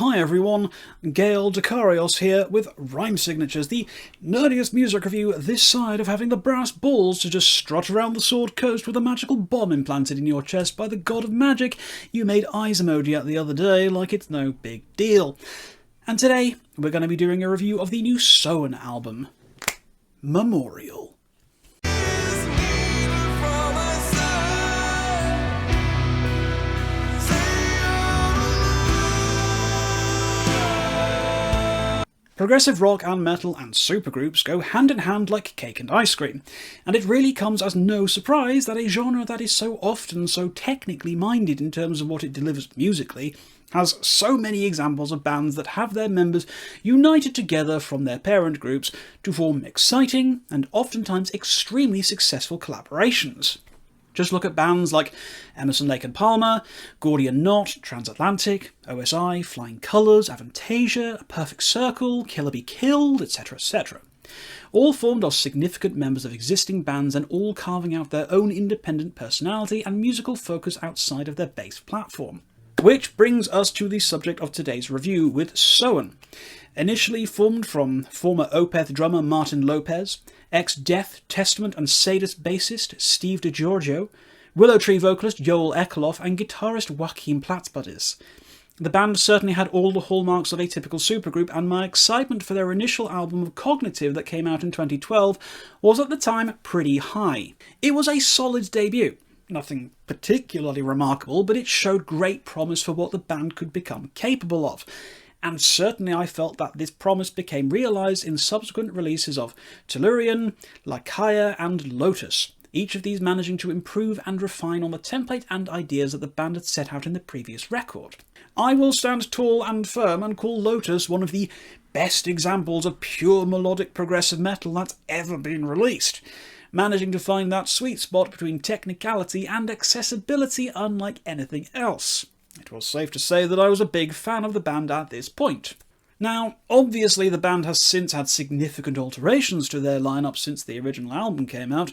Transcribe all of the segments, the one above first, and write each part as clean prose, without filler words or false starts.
Hi everyone, Gail Decarios here with Rhyme Signatures, the nerdiest music review this side of having the brass balls to just strut around the Sword Coast with a magical bomb implanted in your chest by the god of magic you made eyes emoji at the other day like it's no big deal. And today we're going to be doing a review of the new Soen album, Memorial. Progressive rock and metal and supergroups go hand in hand like cake and ice cream, and it really comes as no surprise that a genre that is so often so technically minded in terms of what it delivers musically has so many examples of bands that have their members united together from their parent groups to form exciting and oftentimes extremely successful collaborations. Just look at bands like Emerson, Lake and Palmer, Gordian Knot, Transatlantic, OSI, Flying Colours, Avantasia, A Perfect Circle, Killer Be Killed, etc, etc. All formed of significant members of existing bands and all carving out their own independent personality and musical focus outside of their base platform. Which brings us to the subject of today's review with Soen. Initially formed from former Opeth drummer Martin Lopez, ex-Death, Testament and Sadist bassist Steve DiGiorgio, Willow Tree vocalist Joel Eklof and guitarist Joachim Platzbuddies. The band certainly had all the hallmarks of a typical supergroup, and my excitement for their initial album of Cognitive that came out in 2012 was at the time pretty high. It was a solid debut. Nothing particularly remarkable, but it showed great promise for what the band could become capable of. And certainly I felt that this promise became realised in subsequent releases of Tellurian, Lycaia and Lotus, each of these managing to improve and refine on the template and ideas that the band had set out in the previous record. I will stand tall and firm and call Lotus one of the best examples of pure melodic progressive metal that's ever been released, managing to find that sweet spot between technicality and accessibility unlike anything else. It was safe to say that I was a big fan of the band at this point. Now, obviously the band has since had significant alterations to their lineup since the original album came out,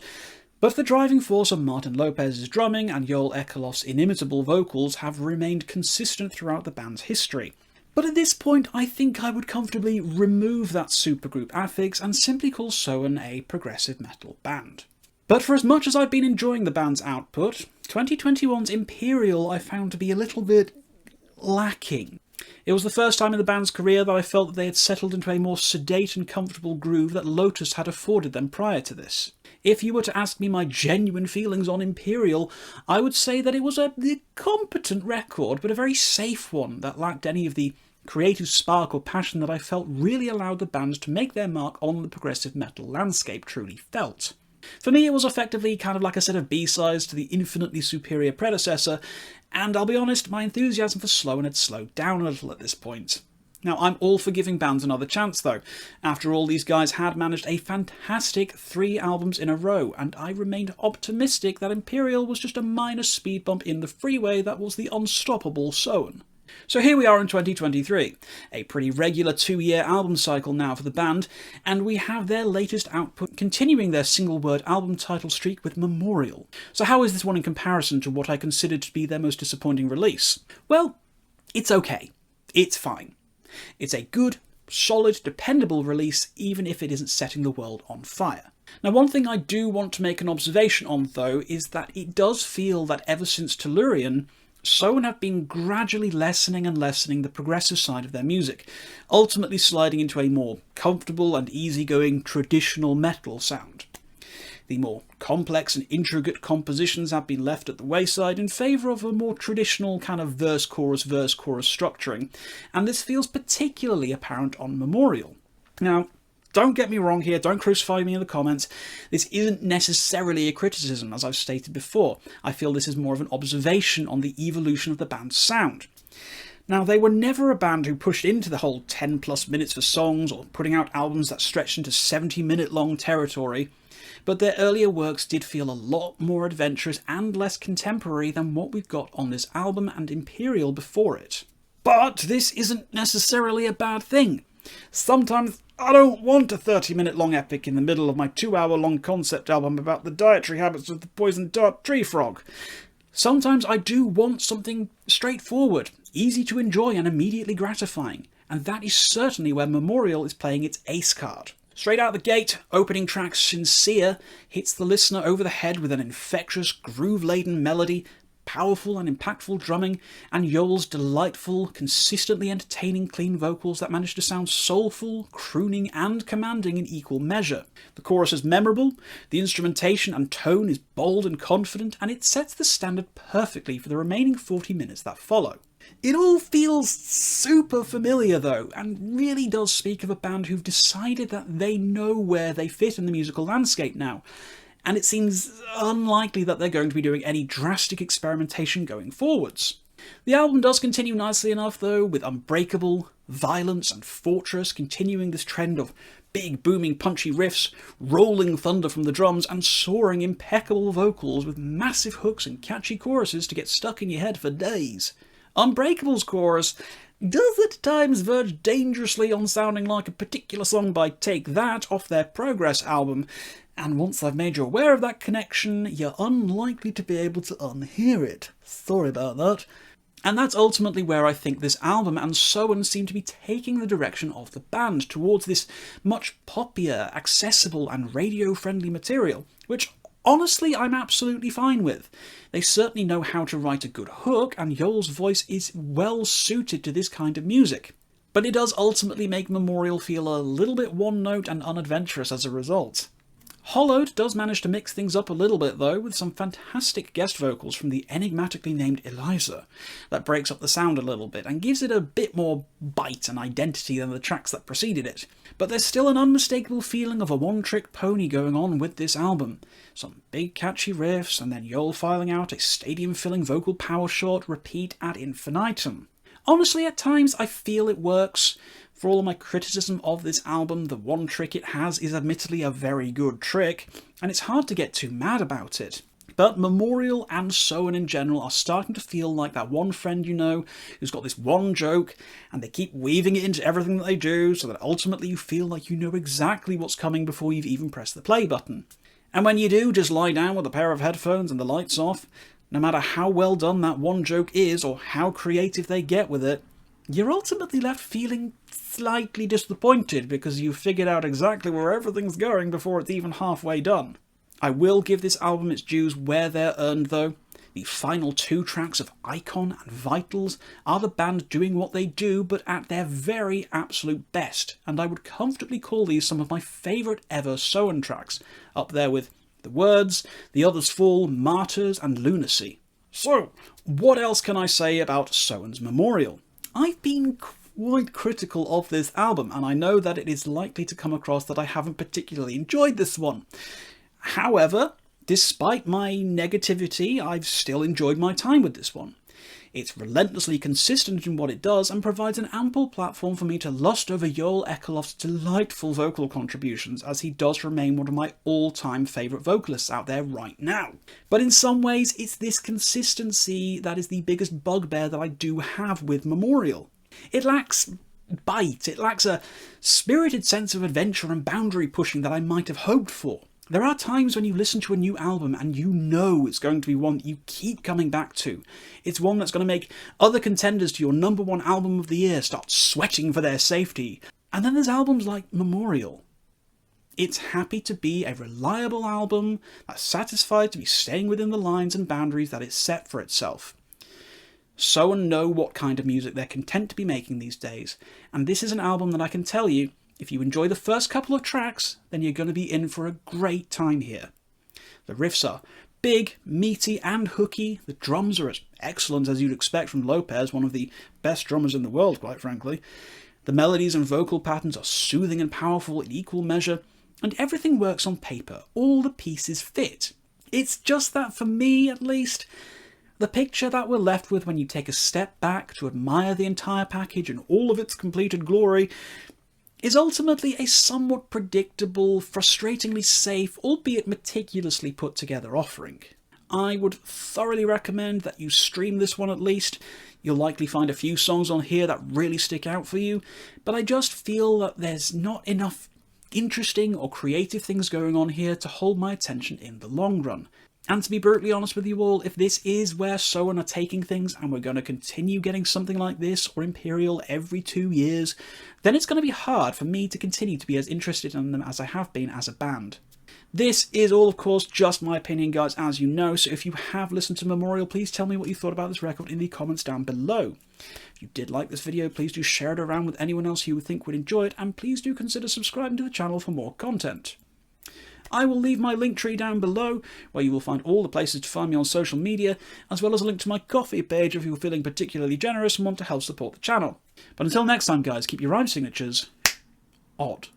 but the driving force of Martin Lopez's drumming and Joel Ekelof's inimitable vocals have remained consistent throughout the band's history. But at this point I think I would comfortably remove that supergroup affix and simply call Soen a progressive metal band. But for as much as I've been enjoying the band's output, 2021's Imperial I found to be a little bit lacking. It was the first time in the band's career that I felt that they had settled into a more sedate and comfortable groove that Lotus had afforded them prior to this. If you were to ask me my genuine feelings on Imperial, I would say that it was a competent record, but a very safe one that lacked any of the creative spark or passion that I felt really allowed the band to make their mark on the progressive metal landscape truly felt. For me, it was effectively kind of like a set of B-sides to the infinitely superior predecessor, and I'll be honest, my enthusiasm for Soen had slowed down a little at this point. Now, I'm all for giving bands another chance though. After all, these guys had managed a fantastic 3 albums in a row, and I remained optimistic that Imperial was just a minor speed bump in the freeway that was the unstoppable Soen. So here we are in 2023, a pretty regular 2-year album cycle now for the band, and we have their latest output continuing their single-word album title streak with Memorial. So how is this one in comparison to what I considered to be their most disappointing release? Well, it's okay. It's fine. It's a good, solid, dependable release, even if it isn't setting the world on fire. Now, one thing I do want to make an observation on, though, is that it does feel that ever since Tellurian, Soen have been gradually lessening the progressive side of their music, ultimately sliding into a more comfortable and easygoing traditional metal sound. The more complex and intricate compositions have been left at the wayside in favour of a more traditional kind of verse-chorus structuring, and this feels particularly apparent on Memorial. Now, don't get me wrong here, don't crucify me in the comments. This isn't necessarily a criticism, as I've stated before. I feel this is more of an observation on the evolution of the band's sound. Now, they were never a band who pushed into the whole 10 plus minutes for songs or putting out albums that stretched into 70-minute long territory, but their earlier works did feel a lot more adventurous and less contemporary than what we've got on this album and Imperial before it. But this isn't necessarily a bad thing. Sometimes I don't want a 30-minute long epic in the middle of my 2-hour long concept album about the dietary habits of the poison dart tree frog. Sometimes I do want something straightforward, easy to enjoy and immediately gratifying, and that is certainly where Memorial is playing its ace card. Straight out the gate, opening track Sincere hits the listener over the head with an infectious, groove-laden melody, powerful and impactful drumming, and Yoel's delightful, consistently entertaining clean vocals that manage to sound soulful, crooning, and commanding in equal measure. The chorus is memorable, the instrumentation and tone is bold and confident, and it sets the standard perfectly for the remaining 40 minutes that follow. It all feels super familiar though, and really does speak of a band who've decided that they know where they fit in the musical landscape now, and it seems unlikely that they're going to be doing any drastic experimentation going forwards. The album does continue nicely enough though, with Unbreakable, Violence and Fortress continuing this trend of big booming punchy riffs, rolling thunder from the drums, and soaring impeccable vocals with massive hooks and catchy choruses to get stuck in your head for days. Unbreakable's chorus does at times verge dangerously on sounding like a particular song by Take That off their Progress album, and once I've made you aware of that connection, you're unlikely to be able to unhear it. Sorry about that. And that's ultimately where I think this album and Soen seem to be taking the direction of the band, towards this much poppier, accessible and radio-friendly material, which honestly I'm absolutely fine with. They certainly know how to write a good hook, and Yoel's voice is well suited to this kind of music. But it does ultimately make Memorial feel a little bit one-note and unadventurous as a result. Hollowed does manage to mix things up a little bit though, with some fantastic guest vocals from the enigmatically named Eliza, that breaks up the sound a little bit and gives it a bit more bite and identity than the tracks that preceded it. But there's still an unmistakable feeling of a one-trick pony going on with this album. Some big catchy riffs, and then Yoel filing out a stadium-filling vocal power shot repeat ad infinitum. Honestly, at times I feel it works. For all of my criticism of this album, the one trick it has is admittedly a very good trick, and it's hard to get too mad about it. But Memorial and Soen in general are starting to feel like that one friend you know who's got this one joke, and they keep weaving it into everything that they do, so that ultimately you feel like you know exactly what's coming before you've even pressed the play button. And when you do just lie down with a pair of headphones and the lights off, no matter how well done that one joke is or how creative they get with it, you're ultimately left feeling slightly disappointed because you've figured out exactly where everything's going before it's even halfway done. I will give this album its dues where they're earned though. The final two tracks of Icon and Vitals are the band doing what they do, but at their very absolute best, and I would comfortably call these some of my favourite ever Soen tracks, up there with The Words, The Others Fall, Martyrs and Lunacy. So, what else can I say about Soen's Memorial? I've been quite critical of this album, and I know that it is likely to come across that I haven't particularly enjoyed this one. However, despite my negativity, I've still enjoyed my time with this one. It's relentlessly consistent in what it does and provides an ample platform for me to lust over Yoel Ekeloff's delightful vocal contributions, as he does remain one of my all-time favourite vocalists out there right now. But in some ways, it's this consistency that is the biggest bugbear that I do have with Memorial. It lacks bite, it lacks a spirited sense of adventure and boundary pushing that I might have hoped for. There are times when you listen to a new album and you know it's going to be one that you keep coming back to. It's one that's going to make other contenders to your #1 album of the year start sweating for their safety. And then there's albums like Memorial. It's happy to be a reliable album that's satisfied to be staying within the lines and boundaries that it's set for itself. Soen know what kind of music they're content to be making these days, and this is an album that I can tell you, if you enjoy the first couple of tracks, then you're going to be in for a great time here. The riffs are big, meaty and hooky, the drums are as excellent as you'd expect from Lopez, one of the best drummers in the world, quite frankly. The melodies and vocal patterns are soothing and powerful in equal measure, and everything works on paper, all the pieces fit. It's just that, for me at least, the picture that we're left with when you take a step back to admire the entire package in all of its completed glory is ultimately a somewhat predictable, frustratingly safe, albeit meticulously put together offering. I would thoroughly recommend that you stream this one at least. You'll likely find a few songs on here that really stick out for you, but I just feel that there's not enough interesting or creative things going on here to hold my attention in the long run. And to be brutally honest with you all, if this is where Soen are taking things and we're going to continue getting something like this or Imperial every 2 years, then it's going to be hard for me to continue to be as interested in them as I have been as a band. This is all, of course, just my opinion, guys, as you know, so if you have listened to Memorial, please tell me what you thought about this record in the comments down below. If you did like this video, please do share it around with anyone else you would think would enjoy it, and please do consider subscribing to the channel for more content. I will leave my link tree down below, where you will find all the places to find me on social media, as well as a link to my Ko-fi page if you're feeling particularly generous and want to help support the channel. But until next time, guys, keep your rhyme signatures odd.